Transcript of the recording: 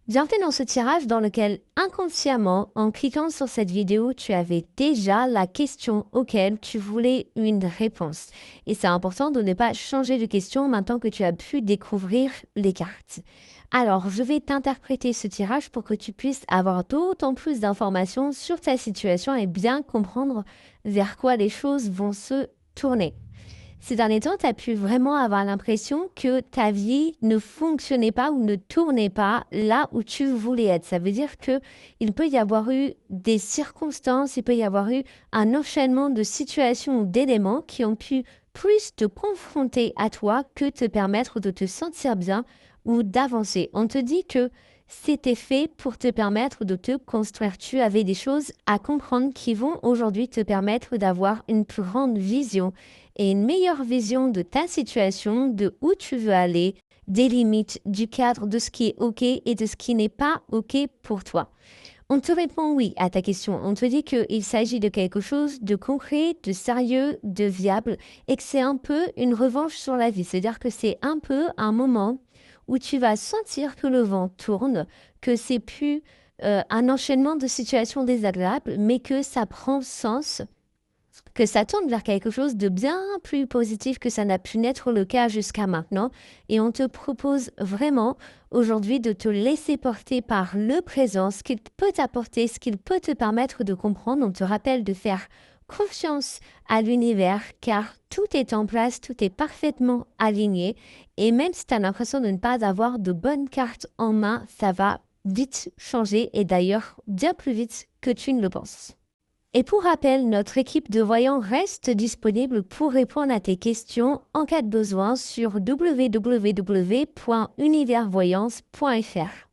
Bienvenue dans ce tirage dans lequel, inconsciemment, en cliquant sur cette vidéo, tu avais déjà la question auquel tu voulais une réponse. Et c'est important de ne pas changer de question maintenant que tu as pu découvrir les cartes. Alors, je vais t'interpréter ce tirage pour que tu puisses avoir d'autant plus d'informations sur ta situation et bien comprendre vers quoi les choses vont se tourner. Ces derniers temps, tu as pu vraiment avoir l'impression que ta vie ne fonctionnait pas ou ne tournait pas là où tu voulais être. Ça veut dire que il peut y avoir eu des circonstances, il peut y avoir eu un enchaînement de situations ou d'éléments qui ont pu plus te confronter à toi que te permettre de te sentir bien ou d'avancer. On te dit que c'était fait pour te permettre de te construire. Tu avais des choses à comprendre qui vont aujourd'hui te permettre d'avoir une plus grande vision et une meilleure vision de ta situation, de où tu veux aller, des limites, du cadre, de ce qui est OK et de ce qui n'est pas OK pour toi. On te répond oui à ta question. On te dit qu'il s'agit de quelque chose de concret, de sérieux, de viable et que c'est un peu une revanche sur la vie. C'est-à-dire que c'est un peu un moment où tu vas sentir que le vent tourne, que c'est plus un enchaînement de situations désagréables, mais que ça prend sens, que ça tourne vers quelque chose de bien plus positif que ça n'a pu n'être le cas jusqu'à maintenant. Et on te propose vraiment aujourd'hui de te laisser porter par le présent, ce qu'il peut t'apporter, ce qu'il peut te permettre de comprendre. On te rappelle de faire confiance à l'univers car tout est en place, tout est parfaitement aligné. Et même si tu as l'impression de ne pas avoir de bonnes cartes en main, ça va vite changer et d'ailleurs bien plus vite que tu ne le penses. Et pour rappel, notre équipe de voyants reste disponible pour répondre à tes questions en cas de besoin sur www.universvoyance.fr.